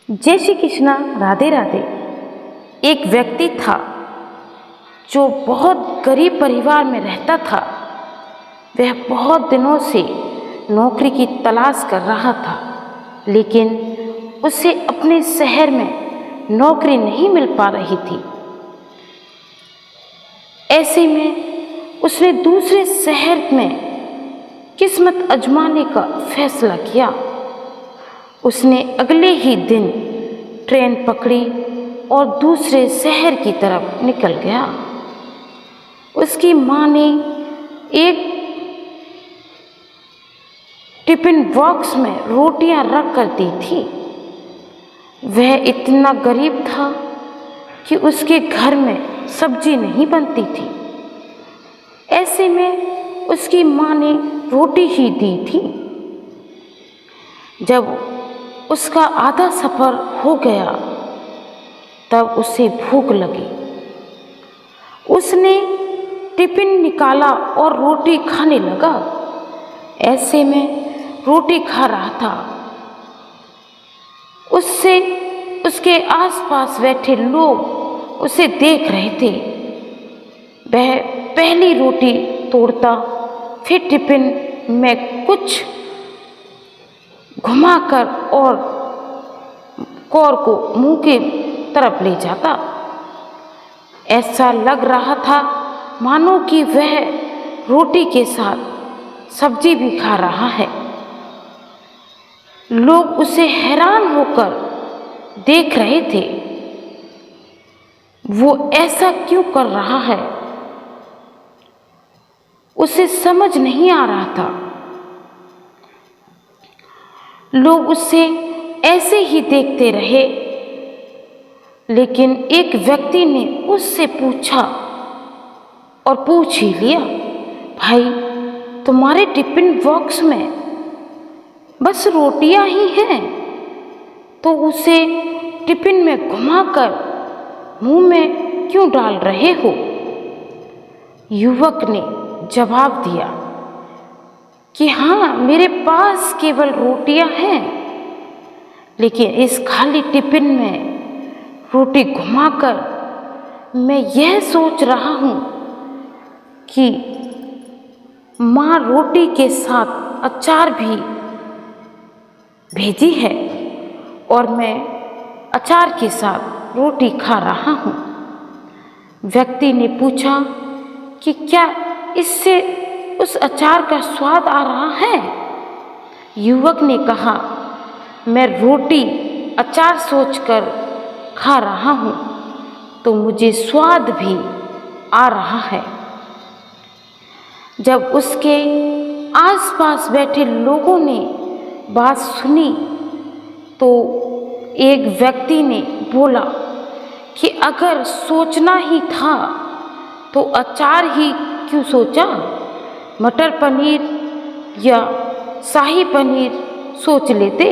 जय श्री कृष्णा, राधे राधे। एक व्यक्ति था जो बहुत गरीब परिवार में रहता था। वह बहुत दिनों से नौकरी की तलाश कर रहा था, लेकिन उसे अपने शहर में नौकरी नहीं मिल पा रही थी। ऐसे में उसने दूसरे शहर में किस्मत आजमाने का फैसला किया। उसने अगले ही दिन ट्रेन पकड़ी और दूसरे शहर की तरफ निकल गया। उसकी माँ ने एक टिफिन बॉक्स में रोटियां रख कर दी थी। वह इतना गरीब था कि उसके घर में सब्जी नहीं बनती थी। ऐसे में उसकी माँ ने रोटी ही दी थी। जब उसका आधा सफ़र हो गया तब उसे भूख लगी। उसने टिफिन निकाला और रोटी खाने लगा। ऐसे में रोटी खा रहा था। उससे उसके आसपास बैठे लोग उसे देख रहे थे। वह पहली रोटी तोड़ता, फिर टिफिन में कुछ घुमाकर और कौर को मुंह की तरफ ले जाता। ऐसा लग रहा था मानो कि वह रोटी के साथ सब्जी भी खा रहा है। लोग उसे हैरान होकर देख रहे थे। वो ऐसा क्यों कर रहा है, उसे समझ नहीं आ रहा था। लोग उसे ऐसे ही देखते रहे, लेकिन एक व्यक्ति ने उससे पूछा और पूछ ही लिया, भाई तुम्हारे टिफिन बॉक्स में बस रोटियां ही हैं, तो उसे टिफिन में घुमाकर मुंह में क्यों डाल रहे हो? युवक ने जवाब दिया कि हाँ, मेरे पास केवल रोटियां हैं, लेकिन इस खाली टिफिन में रोटी घुमाकर मैं यह सोच रहा हूँ कि माँ रोटी के साथ अचार भी भेजी है और मैं अचार के साथ रोटी खा रहा हूँ। व्यक्ति ने पूछा कि क्या इससे उस अचार का स्वाद आ रहा है? युवक ने कहा, मैं रोटी अचार सोचकर खा रहा हूँ तो मुझे स्वाद भी आ रहा है। जब उसके आसपास बैठे लोगों ने बात सुनी तो एक व्यक्ति ने बोला कि अगर सोचना ही था तो अचार ही क्यों सोचा? मटर पनीर या शाही पनीर सोच लेते।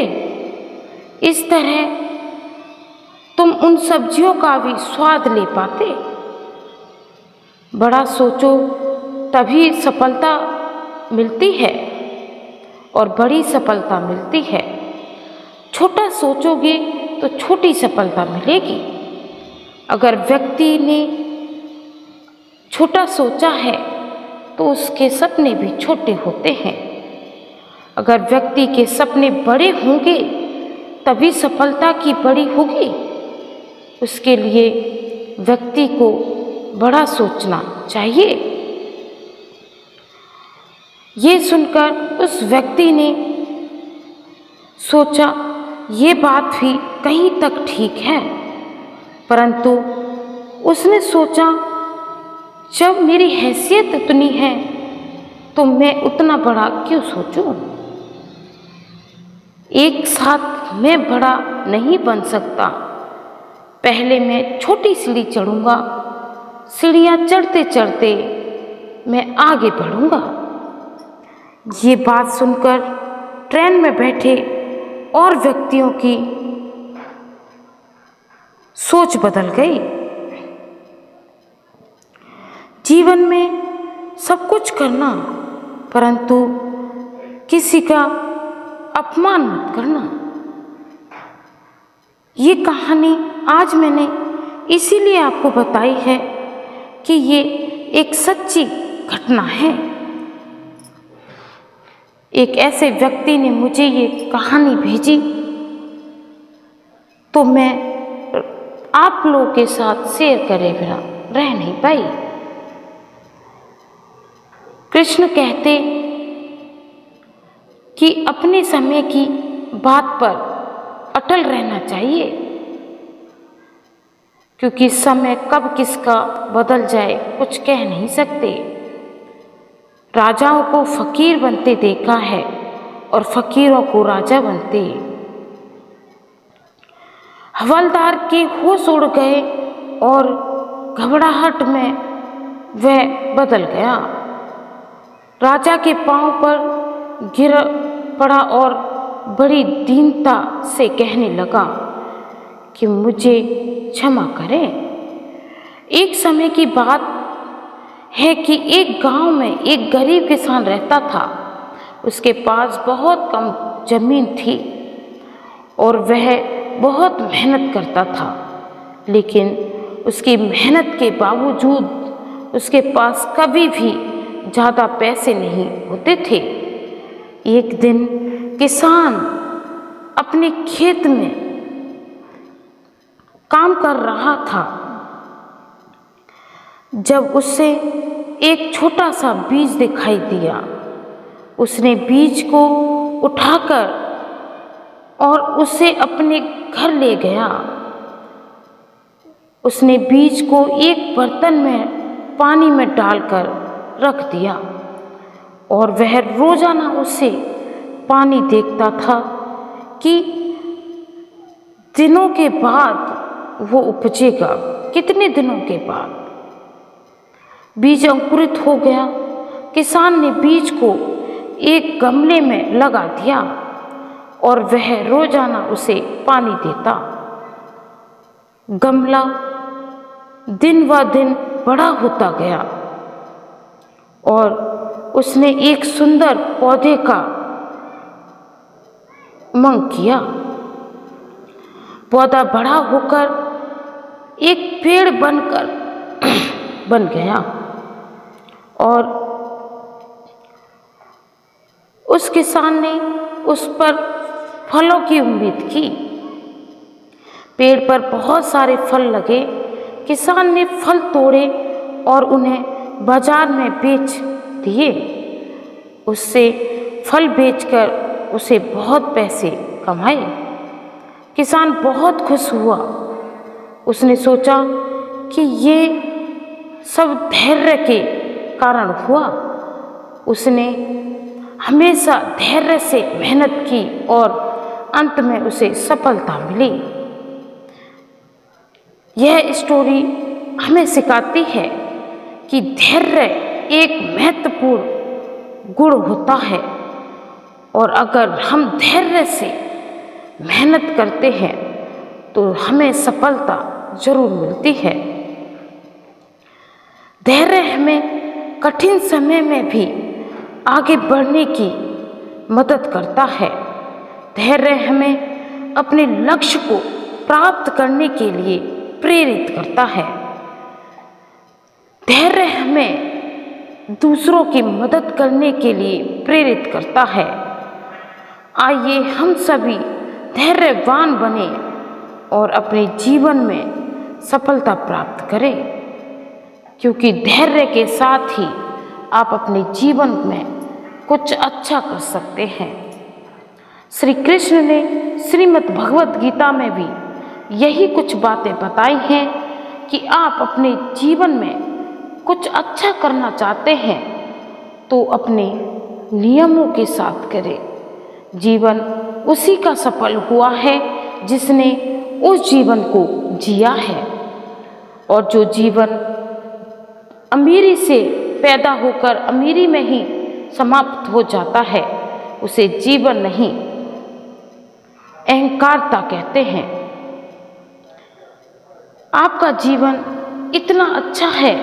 इस तरह तुम उन सब्जियों का भी स्वाद ले पाते। बड़ा सोचो तभी सफलता मिलती है और बड़ी सफलता मिलती है। छोटा सोचोगे तो छोटी सफलता मिलेगी। अगर व्यक्ति ने छोटा सोचा है तो उसके सपने भी छोटे होते हैं। अगर व्यक्ति के सपने बड़े होंगे तभी सफलता की बड़ी होगी। उसके लिए व्यक्ति को बड़ा सोचना चाहिए। ये सुनकर उस व्यक्ति ने सोचा ये बात भी कहीं तक ठीक है, परंतु उसने सोचा जब मेरी हैसियत उतनी है तो मैं उतना बड़ा क्यों सोचूं? एक साथ मैं बड़ा नहीं बन सकता। पहले मैं छोटी सीढ़ी चढ़ूंगा, सीढ़ियाँ चढ़ते चढ़ते मैं आगे बढ़ूंगा। ये बात सुनकर ट्रेन में बैठे और व्यक्तियों की सोच बदल गई। जीवन में सब कुछ करना, परंतु किसी का अपमान मत करना। ये कहानी आज मैंने इसीलिए आपको बताई है कि ये एक सच्ची घटना है। एक ऐसे व्यक्ति ने मुझे ये कहानी भेजी तो मैं आप लोगों के साथ शेयर करे बिना रह नहीं पाई। कृष्ण कहते कि अपने समय की बात पर अटल रहना चाहिए, क्योंकि समय कब किसका बदल जाए कुछ कह नहीं सकते। राजाओं को फकीर बनते देखा है और फकीरों को राजा बनते। हवलदार के होश उड़ गए और घबराहट में वह बदल गया। राजा के पांव पर गिर पड़ा और बड़ी दीनता से कहने लगा कि मुझे क्षमा करें। एक समय की बात है कि एक गांव में एक गरीब किसान रहता था। उसके पास बहुत कम जमीन थी और वह बहुत मेहनत करता था, लेकिन उसकी मेहनत के बावजूद उसके पास कभी भी ज़्यादा पैसे नहीं होते थे। एक दिन किसान अपने खेत में काम कर रहा था जब उसे एक छोटा सा बीज दिखाई दिया। उसने बीज को उठाकर और उसे अपने घर ले गया। उसने बीज को एक बर्तन में पानी में डालकर रख दिया और वह रोजाना उसे पानी देखता था कि दिनों के बाद वो उपजेगा। कितने दिनों के बाद बीज अंकुरित हो गया। किसान ने बीज को एक गमले में लगा दिया और वह रोजाना उसे पानी देता। गमला दिन व दिन बड़ा होता गया और उसने एक सुंदर पौधे का मंग किया। पौधा बड़ा होकर एक पेड़ बनकर बन गया और उस किसान ने उस पर फलों की उम्मीद की। पेड़ पर बहुत सारे फल लगे। किसान ने फल तोड़े और उन्हें बाजार में बेच दिए। उससे फल बेचकर उसे बहुत पैसे कमाए। किसान बहुत खुश हुआ। उसने सोचा कि ये सब धैर्य के कारण हुआ। उसने हमेशा धैर्य से मेहनत की और अंत में उसे सफलता मिली। यह स्टोरी हमें सिखाती है कि धैर्य एक महत्वपूर्ण गुण होता है और अगर हम धैर्य से मेहनत करते हैं तो हमें सफलता जरूर मिलती है। धैर्य हमें कठिन समय में भी आगे बढ़ने की मदद करता है। धैर्य हमें अपने लक्ष्य को प्राप्त करने के लिए प्रेरित करता है। धैर्य हमें दूसरों की मदद करने के लिए प्रेरित करता है। आइए हम सभी धैर्यवान बने और अपने जीवन में सफलता प्राप्त करें, क्योंकि धैर्य के साथ ही आप अपने जीवन में कुछ अच्छा कर सकते हैं। श्री कृष्ण ने श्रीमद् भगवत गीता में भी यही कुछ बातें बताई हैं कि आप अपने जीवन में कुछ अच्छा करना चाहते हैं तो अपने नियमों के साथ करें। जीवन उसी का सफल हुआ है जिसने उस जीवन को जिया है, और जो जीवन अमीरी से पैदा होकर अमीरी में ही समाप्त हो जाता है उसे जीवन नहीं अहंकारता कहते हैं। आपका जीवन इतना अच्छा है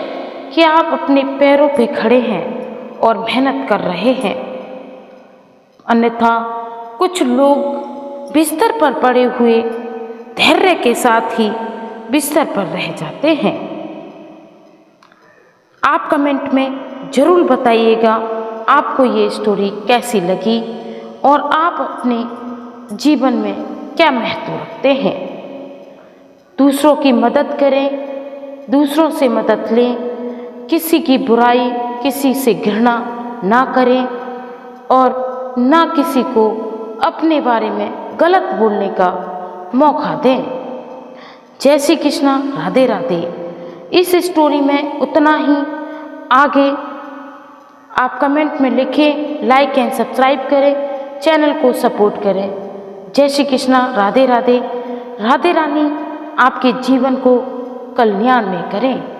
कि आप अपने पैरों पे खड़े हैं और मेहनत कर रहे हैं, अन्यथा कुछ लोग बिस्तर पर पड़े हुए धैर्य के साथ ही बिस्तर पर रह जाते हैं। आप कमेंट में ज़रूर बताइएगा आपको ये स्टोरी कैसी लगी और आप अपने जीवन में क्या महत्व रखते हैं। दूसरों की मदद करें, दूसरों से मदद लें, किसी की बुराई, किसी से घृणा ना करें और ना किसी को अपने बारे में गलत बोलने का मौका दें। जय श्री कृष्णा, राधे राधे। इस स्टोरी में उतना ही। आगे आप कमेंट में लिखें, लाइक एंड सब्सक्राइब करें, चैनल को सपोर्ट करें। जय श्री कृष्णा, राधे राधे। राधे रानी आपके जीवन को कल्याण में करें।